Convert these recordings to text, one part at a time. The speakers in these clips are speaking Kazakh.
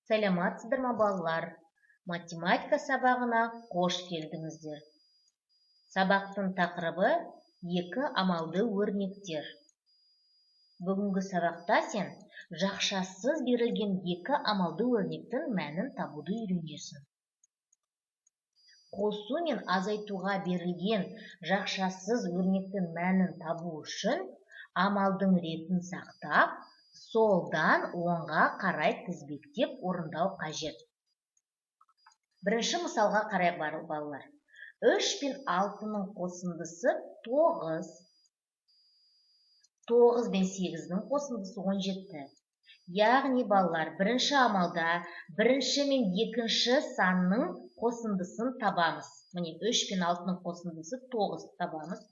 Сәлематсыздар ма балалар? Математика сабағына қош келдіңіздер. Сабақтың тақырыбы екі амалды өрнектер. Бүгінгі сабақта сен жақшасыз берілген екі амалды өрнектің мәнін табуды үйренесің. Қосу мен азайтуға берілген жақшасыз өрнектің мәнін табу үшін амалдың ретін сақтап, солдан оңға қарай тізбектеп орындау қажет. Бірінші мысалға қарай балалар. 3 пен 6-ның қосындысы 9. 9 пен 8-дің қосындысы 17. Яғни балалар, бірінші амалда бірінші мен екінші санның қосындысын табамыз. Міне 3 пен 6-ның қосындысы 9 табамыз.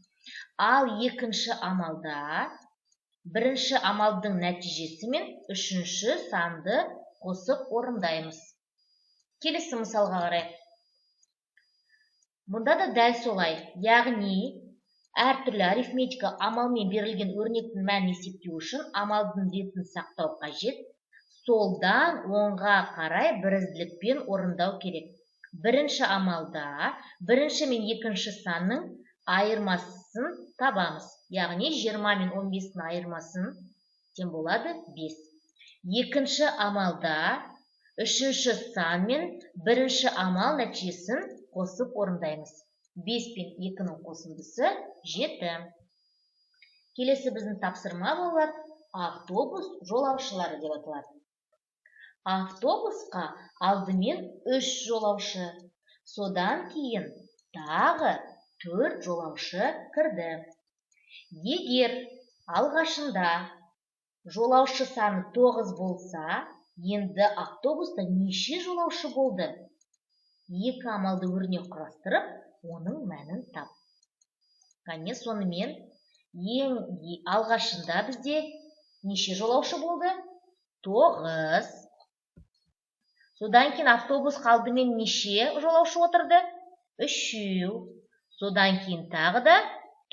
Ал екінші амалда бірінші амалдың нәтижесі мен үшінші санды қосып орындаймыз. Келесі мысалға қарайық. Мұнда да дәл солай. Яғни әртүрлі арифметика амалмен берілген өрнектің мәнін есептеу үшін амалдың ретін сақтау қажет. Солдан оңға қарай бірізділікпен орындау керек. Бірінші амалда бірінші мен екінші санның айырмасын табамыз. Яғни 20 мен 15-дің айырмасын тең болады 5. Екінші амалда үшінші сан мен бірінші амал нәтижесін қосып орындаймыз. 5 пен 2-ның қосындысы 7. Келесі біздің тапсырма болар автобус жолаушылары деп аталады. Автобусқа алдымен 3 жолаушы, содан кейін тағы 4 жолаушы кірді. Егер алғашында жолаушы саны 9 болса, енді автобуста неше жолаушы болды? Екі амалды өрнек құрастырып, оның мәнін тап. Қане сонымен ең алғашында бізде неше жолаушы болды? 9. Содан кейін автобус алдымен неше жолаушы отырды? 3. Содан кейін тағы да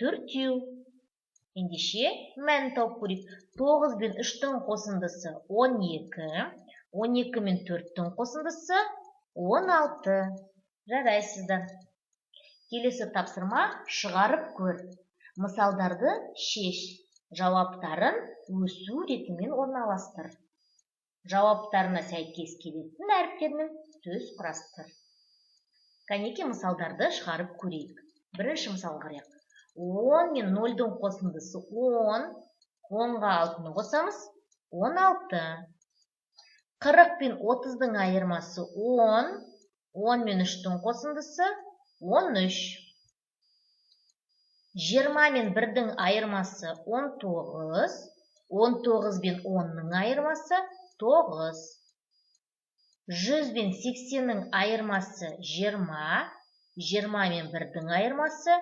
4. Ендеше мәнін тауып көрейік. 9 пен 3-дің қосындысы 12, 12 мен 4-дің қосындысы 16. Жарайсыздар. Келесі тапсырма шығарып көр. Мысалдарды шеш. Жауаптарын өсу ретімен орналастыр. Жауаптарына сәйкес келетін әріптермен сөз құрастыр. Кәнеке мысалдарды шығарып көрейік. Бірінші мысал қарайық. 10 мен 0-дің қосындысы 10, 10-ға 6-ны қосамыз, 16. 40 пен 30-дің айырмасы 10, 10 мен 3-дің қосындысы 13. 20 мен 1-дің айырмасы 19, 19 пен 10-ның айырмасы 9. 100 пен 80-ның айырмасы 20, 20 мен 1-дің айырмасы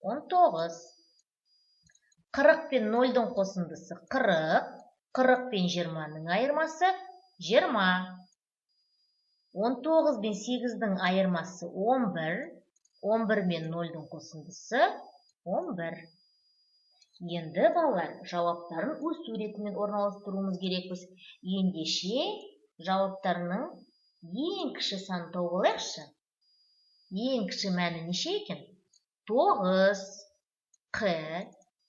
19. 40 пен 0-дің қосындысы 40, 40 пен 20-ның айырмасы 20. 19 пен 8-дің айырмасы 11, 11 мен 0-дің қосындысы 11. Енді балалар жауаптарын өсу ретімен орналастыруымыз керекпіз. Ендеше жауаптарының ең кіші санын тауып алайықшы. Ең кіші мәні неше екен? 9. Қ.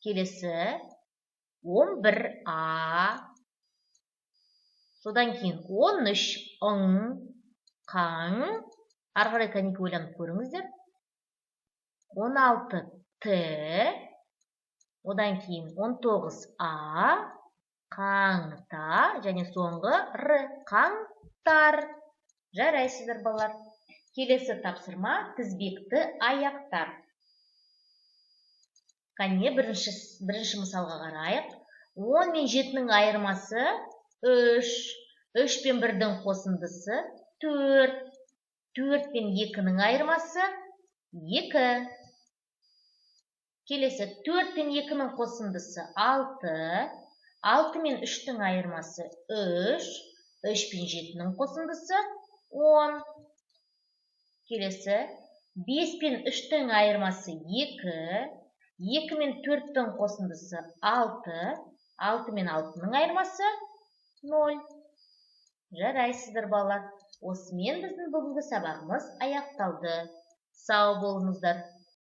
Келесі 11А. Содан кейін 13 ың. Қан. Арғарай кәнеке ойланып көріңіздер. 16 Т. Одан кейін 19А. Қаңта. Және соңғы Р. Қаңтар. Жарайсыздар балалар. Келесі тапсырма тізбекті аяқтар. Қане бірінші мысалға қарайық. 10 мен 7-ның айырмасы 3, 3 пен 1-дің қосындысы 4, 4 пен 2-ның айырмасы 2. Келесі 4 пен 2-ның қосындысы 6, 6 мен 3-дің айырмасы 3, 3 пен 7-ның қосындысы 10. Келесі 5 пен 3-дің айырмасы 2, 2 мен 4-дің қосындысы 6, 6 мен 6-ның айырмасы 0. Жарайсыздар балалар. Осымен біздің бүгінгі сабағымыз аяқталды. Сау болыңыздар.